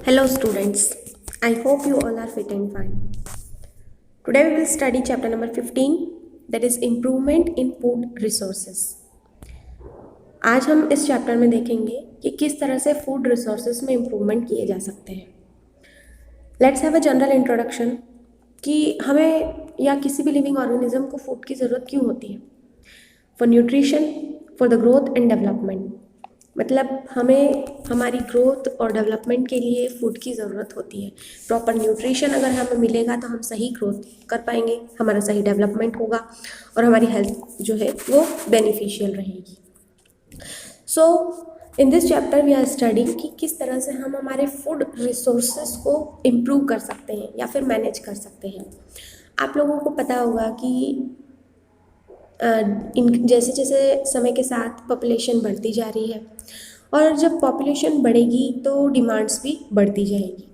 Hello students, I hope you all are fit and fine. Today we will study chapter number 15, that is improvement in food resources. आज हम इस chapter में देखेंगे कि किस तरह से फूड रिसोर्सेज में इम्प्रूवमेंट किए जा सकते हैं. Let's have a general introduction कि हमें या किसी भी लिविंग ऑर्गेनिज्म को फूड की ज़रूरत क्यों होती है. For nutrition, for the growth and development. मतलब हमें हमारी ग्रोथ और डेवलपमेंट के लिए फूड की ज़रूरत होती है. प्रॉपर न्यूट्रिशन अगर हमें मिलेगा तो हम सही ग्रोथ कर पाएंगे, हमारा सही डेवलपमेंट होगा और हमारी हेल्थ जो है वो बेनिफिशियल रहेगी. So in this chapter we are studying कि किस तरह से हम हमारे फूड रिसोर्सेज को इम्प्रूव कर सकते हैं या फिर मैनेज कर सकते हैं. आप लोगों को पता होगा कि जैसे जैसे समय के साथ पॉपुलेशन बढ़ती जा रही है और जब पॉपुलेशन बढ़ेगी तो डिमांड्स भी बढ़ती जाएगी.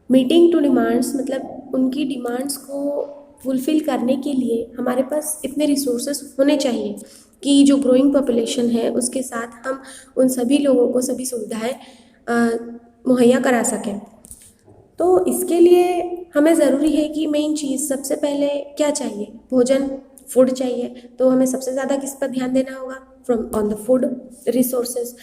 मीटिंग टू डिमांड्स मतलब उनकी डिमांड्स को फुलफ़िल करने के लिए हमारे पास इतने रिसोर्सेज होने चाहिए कि जो ग्रोइंग पॉपुलेशन है उसके साथ हम उन सभी लोगों को सभी सुविधाएं मुहैया करा सकें. तो इसके लिए हमें ज़रूरी है कि मेन चीज़ सबसे पहले क्या चाहिए, भोजन, फूड चाहिए. तो हमें सबसे ज़्यादा किस पर ध्यान देना होगा, from on the food resources.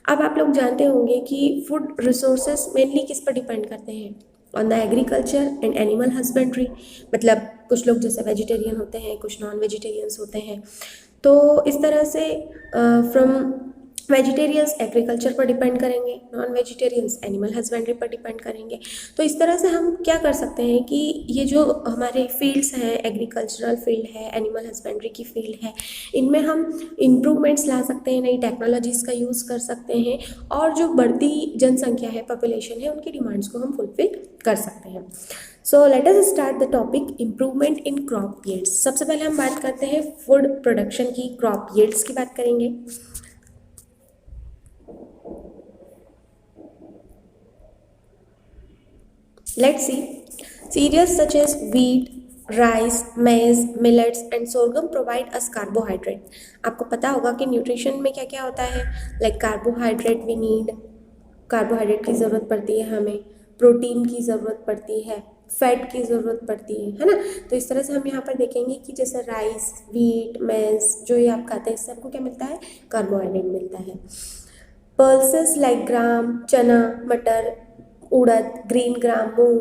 अब आप लोग जानते होंगे कि फूड रिसोर्सेज मेनली किस पर डिपेंड करते हैं, on the agriculture and animal husbandry. मतलब कुछ लोग जैसे वेजिटेरियन होते हैं, कुछ नॉन वेजिटेरियंस होते हैं. तो इस तरह से फ्रॉम वेजिटेरियंस एग्रीकल्चर पर डिपेंड करेंगे, नॉन वेजिटेरियंस एनिमल हस्बेंड्री पर डिपेंड करेंगे. तो इस तरह से हम क्या कर सकते हैं कि ये जो हमारे फील्ड्स हैं, एग्रीकल्चरल फील्ड है, एनिमल हस्बेंड्री की फील्ड है, इनमें हम इम्प्रूवमेंट्स ला सकते हैं, नई टेक्नोलॉजीज़ का यूज़ कर सकते हैं और जो बढ़ती जनसंख्या है, पॉपुलेशन है, उनकी डिमांड्स को हम फुलफिल कर सकते हैं. So let us start the topic improvement in crop yields. सबसे पहले हम बात करते हैं फूड प्रोडक्शन की, क्रॉप यील्ड्स की बात करेंगे. Let's see. Cereals such as wheat, rice, maize, millets and sorghum provide us carbohydrate. आपको पता होगा कि न्यूट्रिशन में क्या क्या होता है. Like carbohydrate we need, carbohydrate की ज़रूरत पड़ती है हमें, प्रोटीन की ज़रूरत पड़ती है, फैट की ज़रूरत पड़ती है ना. तो इस तरह से हम यहाँ पर देखेंगे कि जैसे राइस, व्हीट, मेज जो ये आप खाते हैं इससे आपको क्या मिलता है, कार्बोहाइड्रेट मिलता है. पल्सेस लाइक ग्राम, चना, मटर, उड़द, ग्रीन ग्राम, मूंग,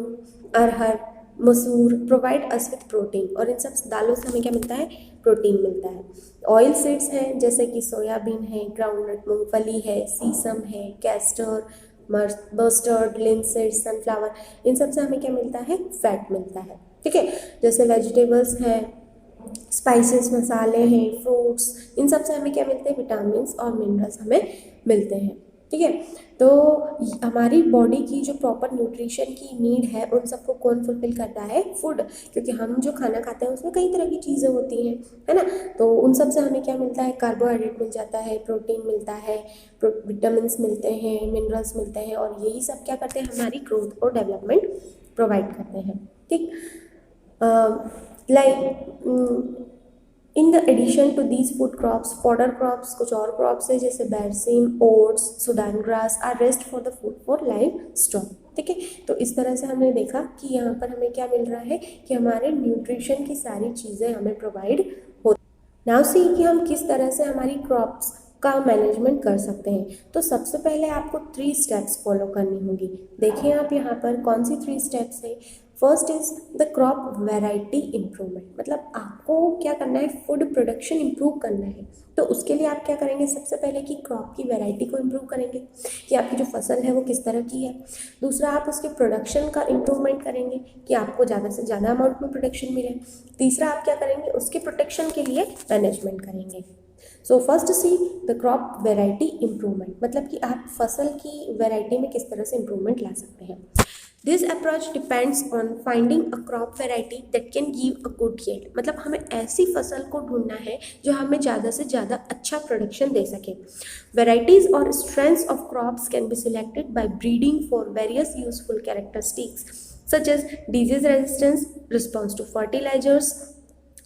अरहर, मसूर प्रोवाइड अस विथ प्रोटीन. और इन सब दालों से हमें क्या मिलता है, प्रोटीन मिलता है. ऑयल सीड्स हैं जैसे कि सोयाबीन है, ग्राउंडनट मूंगफली है, सीसम है, कैस्टर, मस्टर्ड, लिंसीड, सनफ्लावर, इन सब से हमें क्या मिलता है, फैट मिलता है. ठीक है. जैसे वेजिटेबल्स हैं, स्पाइसेस, मसाले हैं, फ्रूट्स, इन सब से हमें क्या मिलते हैं, विटामिन और मिनरल्स हमें मिलते हैं. ठीक है. तो हमारी बॉडी की जो प्रॉपर न्यूट्रिशन की नीड है उन सबको कौन फुलफिल करता है, फूड. क्योंकि हम जो खाना खाते हैं उसमें कई तरह की चीज़ें होती हैं, है ना. तो उन सब से हमें क्या मिलता है, कार्बोहाइड्रेट मिल जाता है, प्रोटीन मिलता है, विटामिन मिलते हैं, मिनरल्स मिलते हैं और यही सब क्या करते हैं, हमारी ग्रोथ और डेवलपमेंट प्रोवाइड करते हैं. ठीक. Like in the addition to these food crops, fodder crops, कुछ और क्रॉप्स है जैसे berseem, oats, Sudan grass are rest for the food for livestock. ठीक है. तो इस तरह से हमने देखा कि यहाँ पर हमें क्या मिल रहा है कि हमारे न्यूट्रिशन की सारी चीज़ें हमें प्रोवाइड हो. नाउ सी कि हम किस तरह से हमारी क्रॉप्स का मैनेजमेंट कर सकते हैं. तो सबसे पहले आपको 3 स्टेप्स फॉलो करनी होगी. देखिए आप यहाँ पर कौन सी 3 स्टेप्स है. First is the crop variety improvement. मतलब आपको क्या करना है, फूड प्रोडक्शन इम्प्रूव करना है. तो उसके लिए आप क्या करेंगे, सबसे पहले कि क्रॉप की वैरायटी को इम्प्रूव करेंगे कि आपकी जो फसल है वो किस तरह की है. दूसरा, आप उसके प्रोडक्शन का इम्प्रूवमेंट करेंगे कि आपको ज़्यादा से ज़्यादा अमाउंट में प्रोडक्शन मिले. तीसरा, आप क्या करेंगे, उसके प्रोटेक्शन के लिए मैनेजमेंट करेंगे. So first see the crop variety improvement. मतलब कि आप फसल की वैरायटी में किस तरह से इम्प्रूवमेंट ला सकते हैं. This approach depends on finding a crop variety that can give a good yield. मतलब हमें ऐसी फसल को ढूंढना है जो हमें ज़्यादा से ज़्यादा अच्छा प्रोडक्शन दे सके. वेराइटीज और strengths of crops can be selected by breeding for various useful characteristics such as disease resistance, response to fertilisers,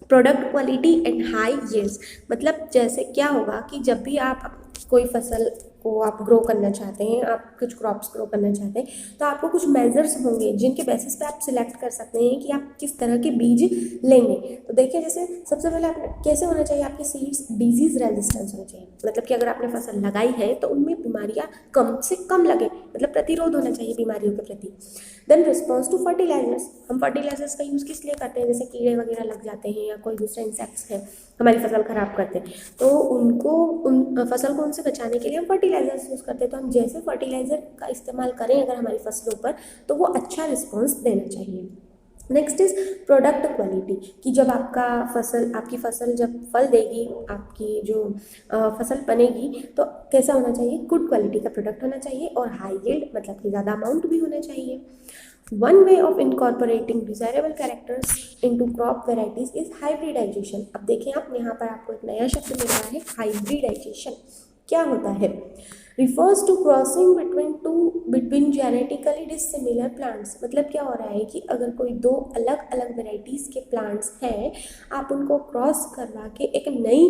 product quality and high yields. मतलब जैसे क्या होगा कि जब भी आप कोई फसल को आप ग्रो करना चाहते हैं, आप कुछ क्रॉप्स ग्रो करना चाहते हैं, तो आपको कुछ मेजर्स होंगे जिनके बेसिस पे आप सिलेक्ट कर सकते हैं कि आप किस तरह के बीज लेंगे। तो देखिए, जैसे सबसे पहले आप कैसे होना चाहिए, आपके सीड्स डिजीज रेजिस्टेंस होने चाहिए, मतलब कि अगर आपने फसल लगाई है तो उनमें बीमारियां कम से कम लगे, मतलब प्रतिरोध होना चाहिए बीमारियों के प्रति। देन रिस्पॉन्स टू फर्टिलाइजर्स, हम फर्टिलाइजर्स का यूज़ किस लिए करते हैं, जैसे कीड़े वगैरह लग जाते हैं या कोई दूसरे इंसेक्ट्स हैं हमारी फसल खराब करते हैं, तो उन फसल को उनसे बचाने के लिए हम फर्टिलाइजर्स यूज़ करते हैं। तो हम जैसे फर्टिलाइजर का इस्तेमाल करें अगर हमारी फसलों पर, तो वो अच्छा रिस्पॉन्स देना चाहिए। नेक्स्ट इज प्रोडक्ट क्वालिटी, कि जब आपकी फसल जब फल देगी, आपकी जो फसल बनेगी, तो कैसा होना चाहिए, गुड क्वालिटी का प्रोडक्ट होना चाहिए और हाई यील्ड, मतलब कि ज़्यादा अमाउंट भी होना चाहिए। One way of incorporating desirable characters into crop varieties is hybridisation. अब देखें आप, यहाँ पर आपको एक नया शब्द मिल रहा है, हाइब्रिडाइजेशन। क्या होता है, refers to crossing between genetically dissimilar plants। मतलब क्या हो रहा है कि अगर कोई दो अलग अलग वेराइटीज़ के प्लांट्स हैं, आप उनको क्रॉस करवा के एक नई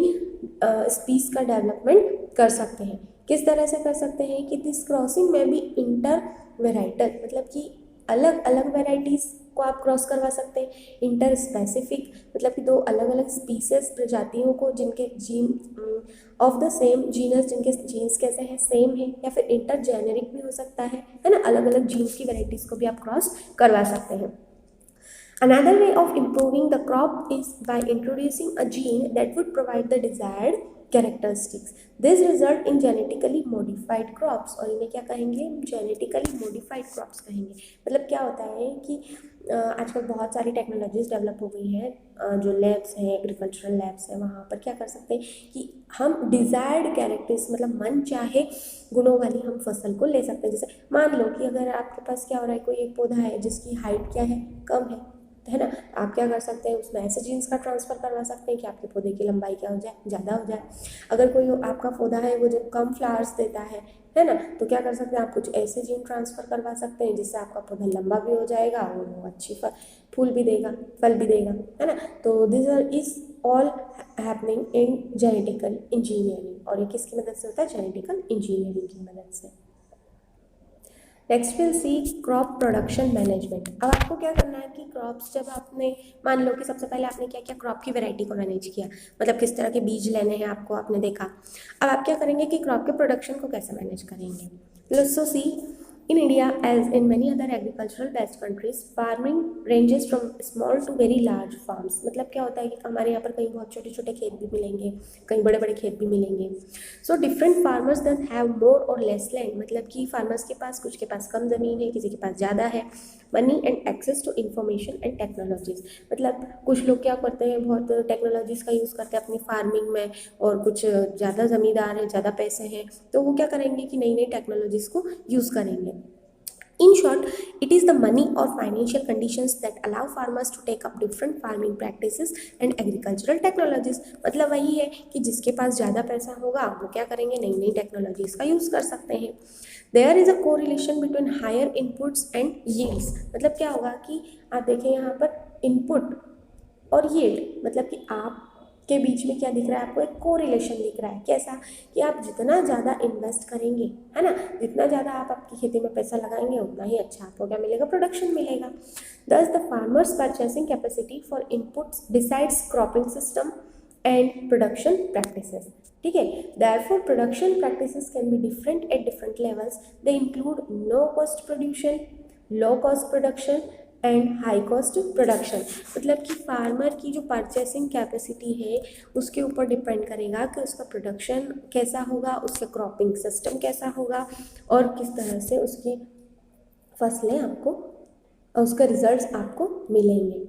स्पीस का डेवलपमेंट कर सकते हैं। किस तरह से कर सकते हैं कि दिस क्रॉसिंग में भी इंटर वेराइटल, मतलब कि अलग अलग वेराइटीज़ को आप क्रॉस करवा सकते हैं। इंटर स्पेसिफिक, मतलब कि दो अलग अलग स्पीसीज प्रजातियों को जिनके gene of the same genus, जिनके जीन्स कैसे हैं, सेम है, या फिर इंटर जेनेरिक भी हो सकता है ना, अलग अलग जीन्स की वेराइटीज़ को भी आप क्रॉस करवा सकते हैं। Another way of improving the crop is by introducing a gene that would provide the desired characteristics. This result in genetically modified crops, और इन्हें क्या कहेंगे, genetically modified crops कहेंगे। मतलब क्या होता है कि आजकल बहुत सारी टेक्नोलॉजीज डेवलप हो गई हैं, जो लैब्स हैं, एग्रीकल्चरल लैब्स हैं, वहाँ पर क्या कर सकते हैं कि हम डिज़ायर्ड कैरेक्टर्स, मतलब मन चाहे गुणों वाली हम फसल को ले सकते हैं। जैसे मान लो कि अगर आपके पास क्या हो रहा है, कोई एक पौधा है जिसकी हाइट क्या है, कम है ना, आप क्या कर सकते हैं, उसमें ऐसे जीन्स का ट्रांसफ़र करवा सकते हैं कि आपके पौधे की लंबाई क्या हो जाए, ज़्यादा हो जाए। अगर कोई आपका पौधा है वो जो कम फ्लावर्स देता है ना, तो क्या कर सकते हैं, आप कुछ ऐसे जीन ट्रांसफ़र करवा सकते हैं जिससे आपका पौधा लंबा भी हो जाएगा और वो अच्छी फूल भी देगा, फल भी देगा, है ना। तो this is all happening in genetical engineering, और ये किसकी मदद से होता है, जेनेटिकल इंजीनियरिंग की मदद से। Next will see crop production management. अब आपको क्या करना है कि क्रॉप्स, जब आपने मान लो कि सबसे पहले आपने क्या किया, क्रॉप की वैरायटी को मैनेज किया, मतलब किस तरह के बीज लेने हैं आपको आपने देखा। अब आप क्या करेंगे कि क्रॉप के प्रोडक्शन को कैसे मैनेज करेंगे। Let's so see in India, as in many other agricultural based countries, farming ranges from small to very large farms। मतलब क्या होता है कि हमारे यहाँ पर कहीं बहुत छोटे छोटे खेत भी मिलेंगे, कहीं बड़े बड़े खेत भी मिलेंगे। So different farmers that have more और लेस लैंड, मतलब कि फार्मर्स के पास, कुछ के पास कम ज़मीन है, किसी के पास ज़्यादा है। Money and access to information and technologies, मतलब कुछ लोग क्या करते हैं, बहुत टेक्नोलॉजीज़ का यूज़ करते हैं अपनी फार्मिंग में, और कुछ ज़्यादा ज़मींदार हैं, ज़्यादा पैसे हैं, तो वो क्या करेंगे कि नई नई टेक्नोलॉजीज़ को यूज़ करेंगे। In short, it is the money or financial conditions that allow farmers to take up different farming practices and agricultural technologies। मतलब वही है कि जिसके पास ज़्यादा पैसा होगा वो क्या करेंगे, नई नई टेक्नोलॉजीज़ का यूज़ कर सकते हैं। There is a correlation between higher inputs and yields। मतलब क्या होगा कि आप देखें यहाँ पर इनपुट और yield, मतलब कि आप के बीच में क्या दिख रहा है आपको, एक कोरिलेशन दिख रहा है। कैसा कि आप जितना ज़्यादा इन्वेस्ट करेंगे, है ना, जितना ज़्यादा आप आपकी खेती में पैसा लगाएंगे उतना ही अच्छा आपको क्या मिलेगा, प्रोडक्शन मिलेगा। Thus the farmers purchasing capacity for inputs decides cropping system and production practices. ठीक है, therefore production practices can be different at different levels. They include no cost production, low cost production and high cost production. मतलब कि farmer की जो purchasing capacity है उसके ऊपर depend करेगा कि उसका प्रोडक्शन कैसा होगा, उसका क्रॉपिंग सिस्टम कैसा होगा, और किस तरह से उसकी फसलें आपको, उसका रिजल्ट्स आपको मिलेंगे।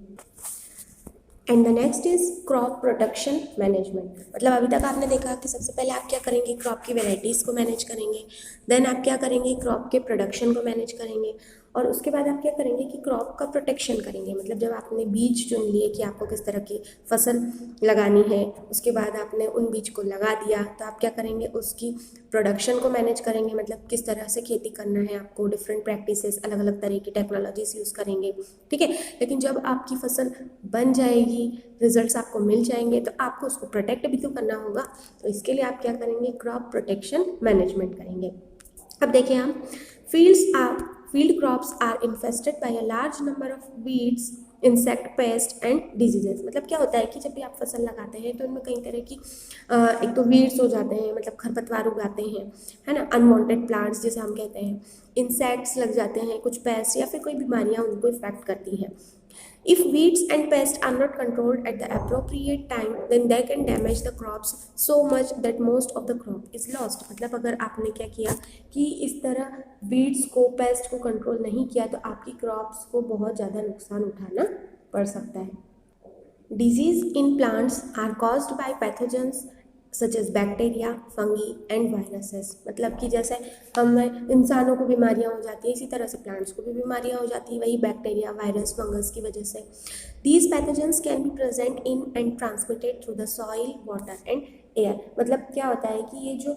And the next is crop production management. मतलब अभी तक आपने देखा कि सबसे पहले आप क्या करेंगे, क्रॉप की वेराइटीज़ को मैनेज करेंगे, देन आप क्या करेंगे, क्रॉप के प्रोडक्शन को मैनेज करेंगे, और उसके बाद आप क्या करेंगे कि क्रॉप का प्रोटेक्शन करेंगे, मतलब जब आपने बीज चुन लिए कि आपको किस तरह की फसल लगानी है, उसके बाद आपने उन बीज को लगा दिया, तो आप क्या करेंगे उसकी प्रोडक्शन को मैनेज करेंगे, मतलब किस तरह से खेती करना है आपको, डिफरेंट प्रैक्टिसेस, अलग अलग तरह की टेक्नोलॉजीज यूज़ करेंगे, ठीक है। लेकिन जब आपकी फसल बन जाएगी, रिजल्ट्स आपको मिल जाएंगे, तो आपको उसको प्रोटेक्ट भी तो करना होगा, तो इसके लिए आप क्या करेंगे, क्रॉप प्रोटेक्शन मैनेजमेंट करेंगे। अब देखिए हम field crops are infested by a large number of weeds, insect, paste and diseases. मतलब क्या होता है कि जब भी आप फसल लगाते हैं तो उनमें कई तरह की एक तो वीड्स हो जाते हैं, मतलब खरपतवार उगाते हैं, है ना, अनवांटेड प्लांट्स जिसे हम कहते हैं, इंसेक्ट्स लग जाते हैं, कुछ पेस्ट या फिर कोई बीमारियां उनको इफेक्ट करती हैं। If weeds and pests are not controlled at the appropriate time, then they can damage the crops so much that most of the crop is lost। मतलब अगर आपने क्या किया कि इस तरह weeds को, पेस्ट को कंट्रोल नहीं किया, तो आपकी क्रॉप्स को बहुत ज़्यादा नुकसान उठाना पड़ सकता है। Disease in plants are caused by pathogens such as bacteria, fungi and viruses. मतलब कि जैसे हम इंसानों को बीमारियां हो जाती है, इसी तरह से प्लांट्स को भी बीमारियां हो जाती है, वही बैक्टीरिया, वायरस, फंगस की वजह से। These pathogens can be present in and transmitted through the soil, water and air. मतलब क्या होता है कि ये जो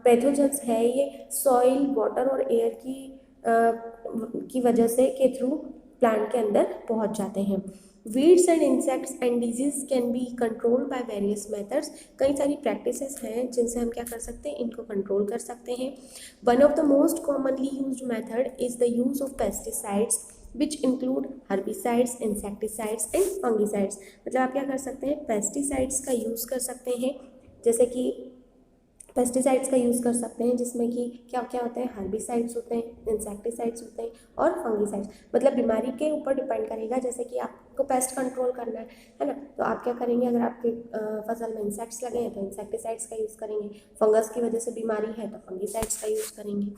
पैथोजेंस है ये सॉइल, वाटर और एयर की वजह से के थ्रू प्लांट के अंदर पहुंच जाते हैं। Weeds and insects and disease can be controlled by various methods. कई सारी प्रैक्टिसेस हैं जिनसे हम क्या कर सकते हैं, इनको कंट्रोल कर सकते हैं। One of the most commonly used method is the use of pesticides which include herbicides, insecticides and fungicides. मतलब आप क्या कर सकते हैं, पेस्टिसाइड्स का यूज़ कर सकते हैं, जैसे कि पेस्टिसाइड्स का यूज़ कर सकते हैं, जिसमें कि क्या क्या होते हैं, हर्बिसाइड्स होते हैं, इंसेक्टिसाइड्स होते हैं और फंगिसाइड्स। मतलब बीमारी के ऊपर डिपेंड करेगा, जैसे कि आपको पेस्ट कंट्रोल करना है ना, तो आप क्या करेंगे, अगर आपके फसल में इंसेक्ट्स लगे हैं तो इंसेक्टिसाइड्स का यूज़ करेंगे, फंगस की वजह से बीमारी है तो फंगिसाइड्स का यूज़ करेंगे।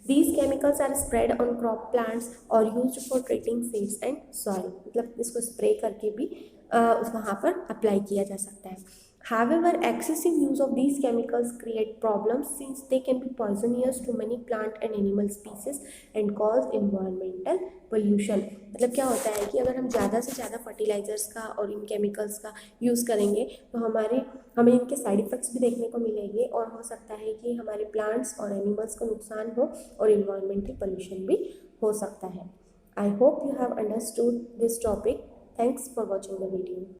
These chemicals are spread on crop plants और used for treating seeds and soil. मतलब इसको स्प्रे करके भी वहाँ पर अप्लाई किया जा सकता है। However, excessive use of these chemicals create problems since they can be poisonous to many plant and animal species and cause environmental pollution। मतलब क्या होता है कि अगर हम ज़्यादा से ज़्यादा फर्टिलाइजर्स का और इन केमिकल्स का यूज़ करेंगे तो हमें इनके साइड इफ़ेक्ट्स भी देखने को मिलेंगे और हो सकता है कि हमारे प्लांट्स और एनिमल्स को नुकसान हो और इन्वायरमेंटल पोल्यूशन भी हो सकता है। I hope you have understood this topic. Thanks for watching the video.